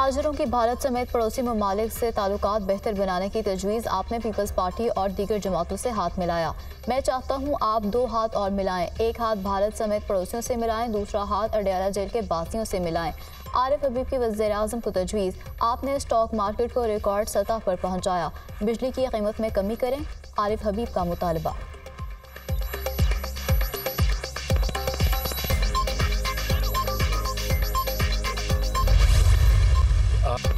ताजरों की भारत समेत पड़ोसी ममालिक से ताल्लुकात बेहतर बनाने की तजवीज़। आपने पीपल्स पार्टी और दीगर जमातों से हाथ मिलाया। मैं चाहता हूँ आप 2 हाथ और मिलाएं। एक हाथ भारत समेत पड़ोसियों से मिलाएं, दूसरा हाथ अडयाला जेल के बासियों से मिलाएं। आरिफ हबीब की वज़ीर-ए-आज़म को तजवीज़। आपने स्टॉक मार्केट को रिकॉर्ड सतह पर पहुँचाया, बिजली की कीमत में कमी करें। आरिफ हबीब का मुतालबा।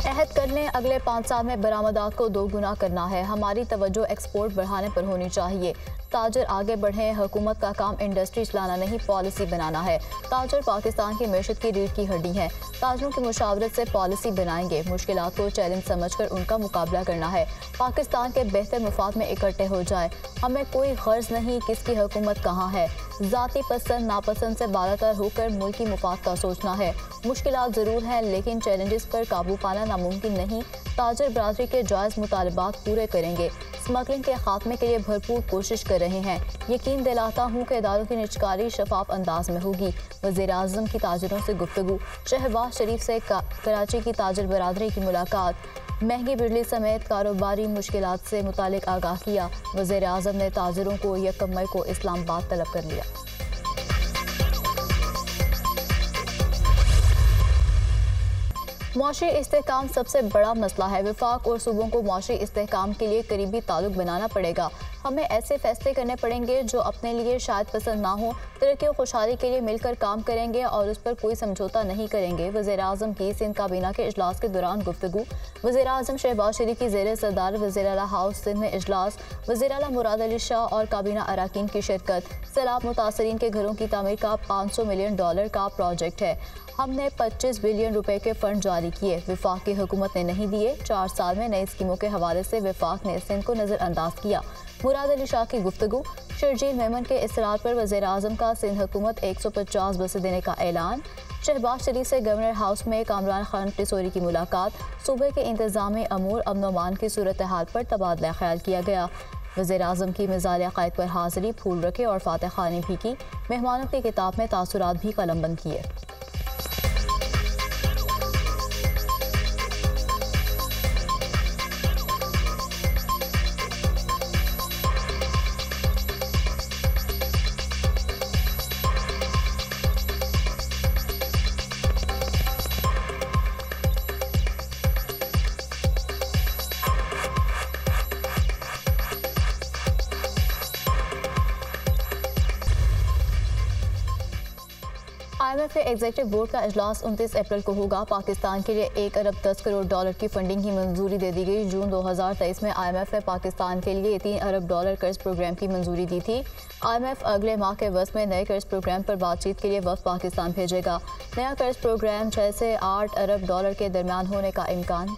अहद कर लें, अगले 5 साल में बरामदात को 2 गुना करना है। हमारी तवज्जो एक्सपोर्ट बढ़ाने पर होनी चाहिए। ताजर आगे बढ़ें, हुकूमत का काम इंडस्ट्री चलाना नहीं, पॉलिसी बनाना है। ताजर पाकिस्तान की मैशत की रीढ़ की हड्डी हैं। ताजरों की मुशावरत से पॉलिसी बनाएंगे। मुश्किलात को चैलेंज समझकर उनका मुकाबला करना है। पाकिस्तान के बेहतर मुफाद में इकट्ठे हो जाए। हमें कोई गर्ज नहीं किसकी हुकूमत कहाँ है। ज़ाती पसंद नापसंद से बालातर होकर मुल्की मुफाद का सोचना है। मुश्किलात ज़रूर हैं, लेकिन चैलेंजेस पर काबू पाना नामुमकिन नहीं। ताजर बरादरी के जायज़ मुतालबात पूरे करेंगे। स्मगलिंग के खात्मे के लिए भरपूर कोशिश कर रहे हैं। यकीन दिलाता हूँ कि इदारों की निजकारी शफाफ अंदाज में होगी। वज़ीर-ए-आज़म की ताजरों से गुफ्तगू। शहबाज शरीफ से कराची की ताजर बरादरी की मुलाकात। महंगी बिजली समेत कारोबारी मुश्किलात से मुतालिक आगाह किया। वज़ीर-ए-आज़म ने ताजरों को 1 मई को इस्लामाबाद तलब कर लिया। मुआशी इस्तेहकाम सबसे बड़ा मसला है। वफाक और सूबों को मुआशी इस्तेहकाम के लिए करीबी ताल्लुक बनाना पड़ेगा। हमें ऐसे फैसले करने पड़ेंगे जो अपने लिए शायद पसंद ना हो। तरक्की और खुशहाली के लिए मिलकर काम करेंगे और उस पर कोई समझौता नहीं करेंगे। वज़ीर-ए-आज़म की सिंध काबीना के इजलास के दौरान गुफ्तगू। वज़ीर-ए-आज़म शहबाज शरीफ की ज़ेर सदारत वज़ीर आला हाउस सिंध में इजलास। वज़ीर आला मुराद अली शाह और काबीना अरकान की शिरकत। सैलाब मुतासरीन के घरों की तामीर का $500 मिलियन का प्रोजेक्ट है। हमने 25 बिलियन रुपए के फंड जारी किए। वफाक की हुकूमत ने नहीं दिए। 4 साल में नई स्कीमों के हवाले से वफाक ने सिंध को नज़रअंदाज किया। मुराद अली शाह की गुफ्तगू। शर्जील मेमन के इसरार पर वज़ीर-ए-आज़म का सिंध हुकूमत 150 बसें देने का ऐलान। शहबाज शरीफ से गवर्नर हाउस में कामरान खान टिसोरी की मुलाकात। सूबे के इंतज़ामी अमूर अमन व अमान की सूरत हाल पर तबादला ख्याल किया गया। वज़ीर-ए-आज़म की मिज़ाल अक़ायद पर हाज़िरी, फूल रखे और फातह खानी भी की। मेहमानों की किताब में तासुरात भी कलमबंद किए। IMF के एग्जीक्यूटिव बोर्ड का इजलास 29 अप्रैल को होगा। पाकिस्तान के लिए $1 अरब 10 करोड़ की फंडिंग की मंजूरी दे दी गई। जून 2023 में IMF ने पाकिस्तान के लिए $3 अरब कर्ज प्रोग्राम की मंजूरी दी थी। IMF अगले माह के वक्त में नए कर्ज प्रोग्राम पर बातचीत के लिए वफ्द पाकिस्तान भेजेगा। नया कर्ज प्रोग्राम 6 से $8 अरब के दरमियान होने का इम्कान।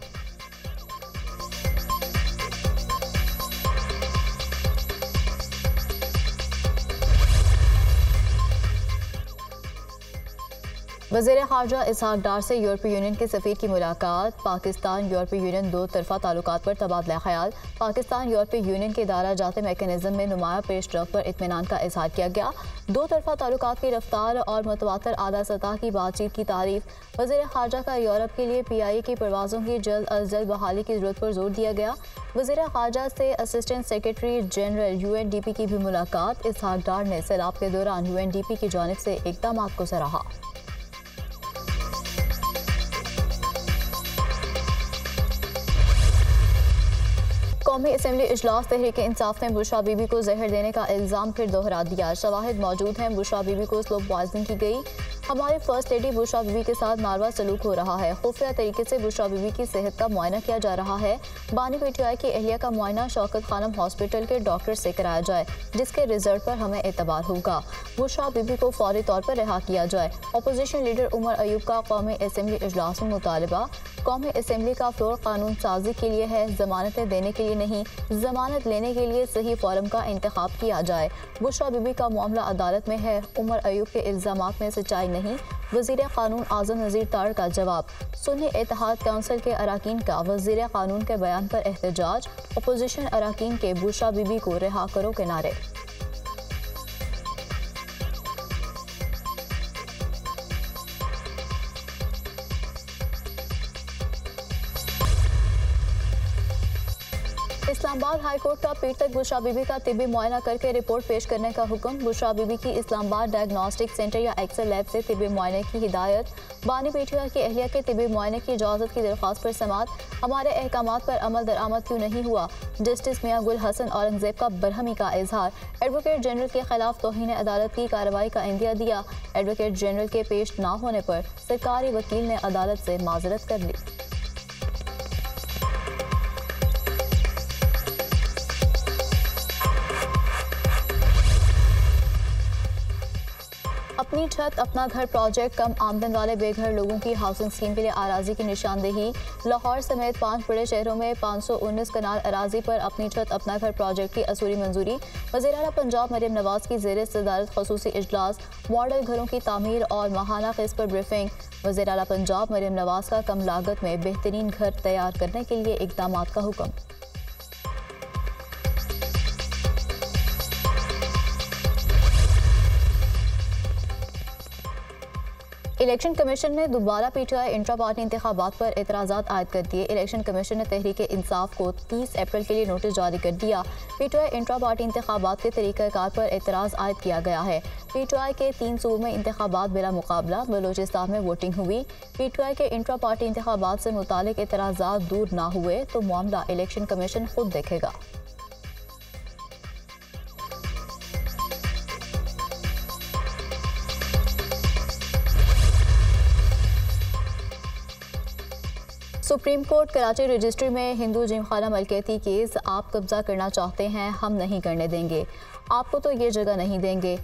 वज़ीर ख़ारजा इसहाक डार से यूरोपीय यूनियन के सफ़ीर की मुलाकात। पाकिस्तान यूरोपीय यूनियन 2 तरफ़ा ताल्लुकात पर तबादला ख्याल। पाकिस्तान यूरोपीय यूनियन के इदारा जाती मैकेनिज़्म में नुमाया पेशरफ्त पर इत्मीनान का इज़हार किया गया। 2 तरफ़ा ताल्लुकात की रफ्तार और मुतवातर आला सतह की बातचीत की तारीफ। वज़ीर ख़ारजा का यूरोप के लिए PIA की परवाज़ों की जल्द अज जल्द बहाली की ज़रूरत पर जोर दिया गया। वज़ीर ख़ारजा से असिस्टेंट सेक्रेटरी जनरल UNDP की भी मुलाकात। इसहाक डार ने सैलाब के दौरान UNDP की जानिब से इक़दामात को सराहा। कौमी असम्बली इजलास। तहरीक इंसाफ ने बुशरा बीबी को जहर देने का इल्ज़ाम फिर दोहरा दिया। शवाहिद मौजूद हैं। बुशरा बीबी को स्लो पॉइजनिंग की गई। हमारी फर्स्ट लेडी बुशरा बीबी के साथ नारवा सलूक हो रहा है। खुफिया तरीके से बुशरा बीबी की सेहत का मुआयना किया जा रहा है। बानी PTI की अहलिया का मुआयना शौकत खानम हॉस्पिटल के डॉक्टर से कराया जाए, जिसके रिजल्ट पर हमें एतबार होगा। बुशरा बीबी को फौरी तौर पर रिहा किया जाए। अपोजिशन लीडर उमर अयूब का कौमी असम्बली इजलास में मुतालबा। कौमी असम्बली का फ्लोर कानून साजी के लिए है, जमानतें देने के लिए नहीं। जमानत लेने के लिए सही फॉर्म का इंतखाब किया जाए। बुशरा बीबी का मामला अदालत में है। उमर अयूब के इल्ज़ामात में सच्चाई नहीं। वज़ीर कानून आज़म नज़ीर तार का जवाब। सुन्नी इत्तेहाद काउंसिल के अरकान का वज़ीर कानून के बयान पर एहतजाज। अपोजिशन अरकान के बुशरा बीबी को रिहा करो के नारे। इस्लामाबाद हाई कोर्ट का पीर तक बुशरा बीबी का तिब्बी मुआयना करके रिपोर्ट पेश करने का हुक्म। बुशरा बीबी की इस्लामाबाद डायग्नोस्टिक सेंटर या एक्सेल लैब से तिब्बी मुआयने की हिदायत। बानी पीटीआई की अहलिया के तिब्बी मुआयने की इजाज़त की दरख्वास्त पर समात। हमारे अहकामात पर अमल दरामद क्यों नहीं हुआ? जस्टिस मियां गुल हसन औरंगजेब का बरहमी का इजहार। एडवोकेट जनरल के खिलाफ तौहीन अदालत की कार्रवाई का इंदिया दिया। एडवोकेट जनरल के पेश न होने पर सरकारी वकील ने अदालत से माजरत कर ली। अपनी छत अपना घर प्रोजेक्ट कम आमदन वाले बेघर लोगों की हाउसिंग स्कीम के लिए अराजी की निशानदेही। लाहौर समेत 5 बड़े शहरों में 519 कनाल अराजी पर अपनी छत अपना घर प्रोजेक्ट की असूरी मंजूरी। वज़ीर आला पंजाब मरियम नवाज की ज़ेर सदारत ख़ुसूसी इजलास। मॉडल घरों की तामीर और माहाना क़िस्त पर ब्रीफिंग। वज़ीर आला पंजाब मरियम नवाज का कम लागत में बेहतरीन घर तैयार करने के लिए इक़दामात का हुक्म। इलेक्शन कमीशन ने दोबारा पीटीआई इंट्रा पार्टी इंतखाबात पर एतराज़ात आयद कर दिए। इलेक्शन कमीशन ने तहरीक इंसाफ को 30 अप्रैल के लिए नोटिस जारी कर दिया। पीटीआई इंट्रा पार्टी इंतखाबात के तरीक़ाकार पर एतराज़ आयद किया गया है। पीटीआई के 3 सूबों में इंतखाबात बिला मुकाबला। बलूचिस्तान में वोटिंग हुई। पीटीआई के इंट्रा पार्टी इंतखाबात से मुतालिक एतराज़ात दूर ना हुए तो मामला इलेक्शन कमीशन खुद देखेगा। सुप्रीम कोर्ट कराची रजिस्ट्री में हिंदू जिमखाना मलकियती केस। आप कब्जा करना चाहते हैं, हम नहीं करने देंगे। आपको तो ये जगह नहीं देंगे,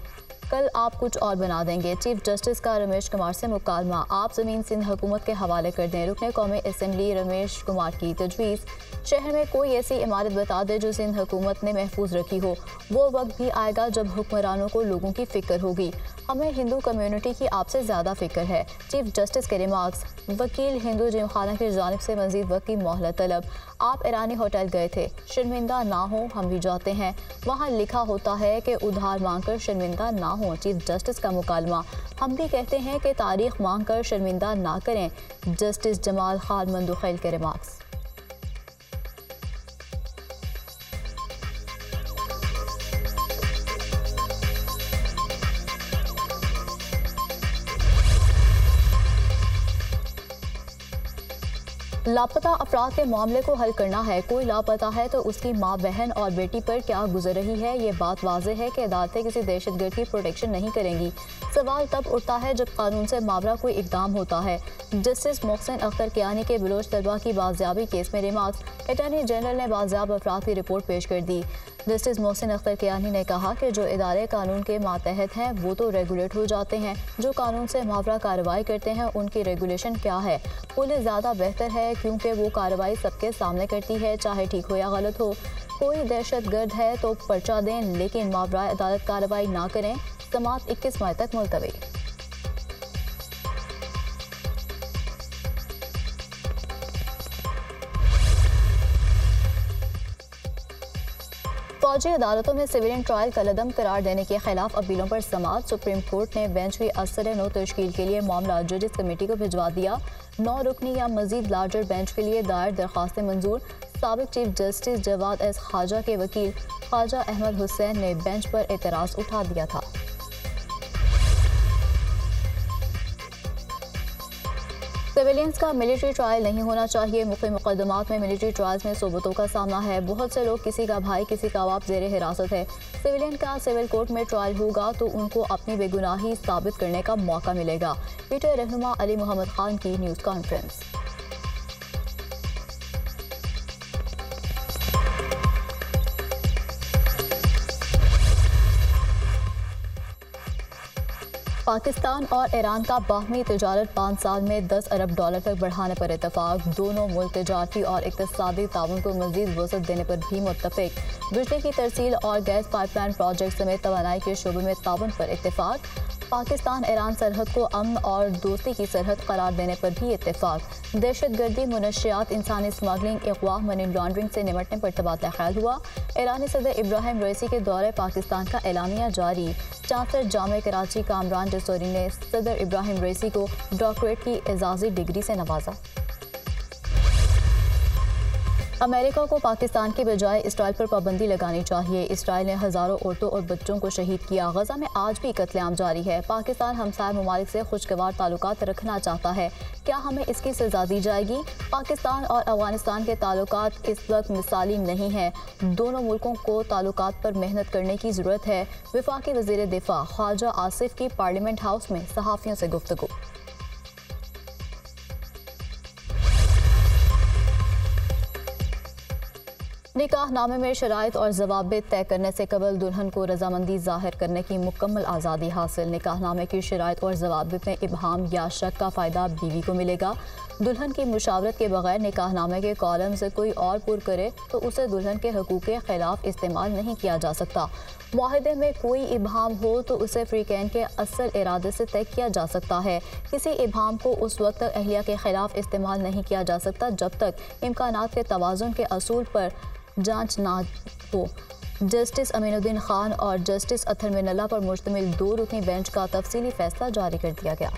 कल आप कुछ और बना देंगे। चीफ जस्टिस का रमेश कुमार से मुकालमा। आप ज़मीन सिंध हुकूमत के हवाले कर दें। रुकने कौमी असम्बली रमेश कुमार की तजवीज़। शहर में कोई ऐसी इमारत बता दे जो सिंध हुकूमत ने महफूज रखी हो। वो वक्त भी आएगा जब हुक्मरानों को लोगों की फ़िक्र होगी। हमें हिंदू कम्युनिटी की आपसे ज़्यादा फ़िक्र है। चीफ जस्टिस के रिमार्क्स। वकील हिंदू जिमखाना की जानिब से मज़ीद वक्त की मोहलत तलब। आप ईरानी होटल गए थे, शर्मिंदा ना हो, हम भी जाते हैं। वहाँ लिखा होता है कि उधार मांगकर शर्मिंदा ना हो। चीफ जस्टिस का मुकालमा। हम भी कहते हैं कि तारीख मांग कर शर्मिंदा ना करें। जस्टिस जमाल खान मंदुखैल के रिमार्क्स। लापता अफराद के मामले को हल करना है। कोई लापता है तो उसकी माँ, बहन और बेटी पर क्या गुजर रही है, ये बात वाज़ेह है कि अदालतें किसी दहशतगर्द की प्रोटेक्शन नहीं करेंगी। सवाल तब उठता है जब कानून से मावरा कोई इकदाम होता है। जस्टिस मोहसिन अख्तर कियानी के बलोच तलबा की बाजियाबी केस में रिमार्क्स। अटॉर्नी जनरल ने बाजियाब अफराद की रिपोर्ट पेश कर दी। जस्टिस मोहसिन अख्तर कियानी ने कहा कि जो इदारे कानून के मातहत हैं वो तो रेगुलेट हो जाते हैं, जो कानून से मावरा कार्रवाई करते हैं उनकी रेगुलेशन क्या है। पुलिस ज़्यादा बेहतर है क्योंकि वो कार्रवाई सबके सामने करती है, चाहे ठीक हो या गलत हो। कोई दहशतगर्द है तो पर्चा दें, लेकिन मावरा अदालत कार्रवाई ना करें। समात 21 मई तक मुलतवी। फौजी अदालतों में सिविलियन ट्रायल कलअदम करार देने के खिलाफ अपीलों पर समात। सुप्रीम कोर्ट ने बेंच की असर 9 तश्कील के लिए मामला जजेस कमेटी को भिजवा दिया। 9 रुकनी या मजीद लार्जर बेंच के लिए दायर दरख्वास्तें मंजूर। साबिक चीफ जस्टिस जवाद एस खाजा के वकील ख्वाजा अहमद हुसैन ने बेंच पर एतराज़ उठा दिया था। सिविलियंस का मिलिट्री ट्रायल नहीं होना चाहिए। मुख्य मुकदमात में मिलिट्री ट्रायल्स में सोबतों का सामना है। बहुत से लोग, किसी का भाई, किसी का बाप ज़ेरे हिरासत है। सिविलियन का सिविल कोर्ट में ट्रायल होगा तो उनको अपनी बेगुनाही साबित करने का मौका मिलेगा। पीटीआई रहनुमा अली मोहम्मद खान की न्यूज़ कॉन्फ्रेंस। पाकिस्तान और ईरान का बाहमी तिजारत 5 साल में $10 अरब तक बढ़ाने पर इत्तेफाक। दोनों मुल्क तिजारती और इक़्तिसादी ताउन को मज़ीद वसअत देने पर भी मुत्तफ़िक। बिजली की तरसील और गैस पाइपलाइन प्रोजेक्ट समेत तवानाई के शोबे में ताउन पर इत्तेफाक। पाकिस्तान ईरान सरहद को अमन और दोस्ती की सरहद करार देने पर भी इत्तेफाक। दहशतगर्दी, मुनशियात, इंसानी स्मगलिंग, अगवा, मनी लॉन्ड्रिंग से निपटने पर तबादला ख्याल हुआ। ईरानी सदर इब्राहिम रईसी के दौरे पाकिस्तान का एलानिया जारी। चांसलर जामे कराची कामरान जसोरी ने सदर इब्राहिम रईसी को डॉक्टरेट की एजाज़ी डिग्री से नवाजा। अमेरिका को पाकिस्तान के बजाय इसराइल पर पाबंदी लगानी चाहिए। इसराइल ने हज़ारों औरतों और बच्चों को शहीद किया। गजा में आज भी कत्लेआम जारी है। पाकिस्तान हमसाय ममालिक से खुशगवार ताल्लुकात रखना चाहता है। क्या हमें इसकी सजा दी जाएगी? पाकिस्तान और अफगानिस्तान के ताल्लुकात इस वक्त मिसाली नहीं है। दोनों मुल्कों को ताल्लुकात पर मेहनत करने की ज़रूरत है। वफाकी वज़ीर दिफा ख्वाजा आसिफ की पार्लियामेंट हाउस में सहाफ़ियों से गुफ्तगू। निकाहनामे में शराइत और ज़वाबित तय करने से कबल दुल्हन को रजामंदी ज़ाहिर करने की मुकम्मल आज़ादी हासिल। निकाहनामे की शराइत और ज़वाबित में इबहाम या शक का फ़ायदा बीवी को मिलेगा। दुल्हन की मुशावरत के बगैर निकाहनामे के कॉलम से कोई और पुर करे तो उसे दुल्हन के हकूक़ के ख़िलाफ़ इस्तेमाल नहीं किया जा सकता। मुआहदे में कोई इबहाम हो तो उसे फ़रीक़ैन के असल इरादे से तय किया जा सकता है। किसी इबहाम को उस वक्त तक अहलिया के ख़िलाफ़ इस्तेमाल नहीं किया जा सकता जब तक इम्कानात के तवाज़ुन के असूल पर जांच ना हो। जस्टिस अमीनुद्दीन खान और जस्टिस अतर मिनल्ला पर मुश्तमिल 2 रुकनी बेंच का तफसीली फैसला जारी कर दिया गया।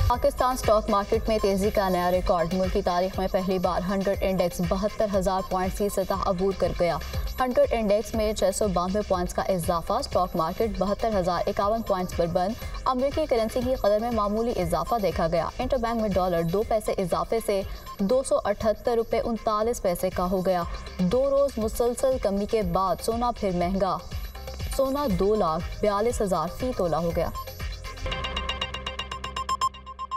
पाकिस्तान स्टॉक मार्केट में तेजी का नया रिकॉर्ड। मुल्क की तारीख में पहली बार 100 इंडेक्स 72,000 पॉइंट्स की सतह अबूर कर गया। 100 इंडेक्स में 692 पॉइंट्स का इजाफा। स्टॉक मार्केट 72,051 पॉइंट्स पर बंद। अमरीकी करेंसी की कदर में मामूली इजाफा देखा गया। इंटरबैंक में डॉलर 2 पैसे इजाफे से 278 रुपये 39 पैसे का हो गया। 2 रोज़ मुसलसल कमी के बाद सोना फिर महंगा। सोना 2,42,000 फी तोला हो गया।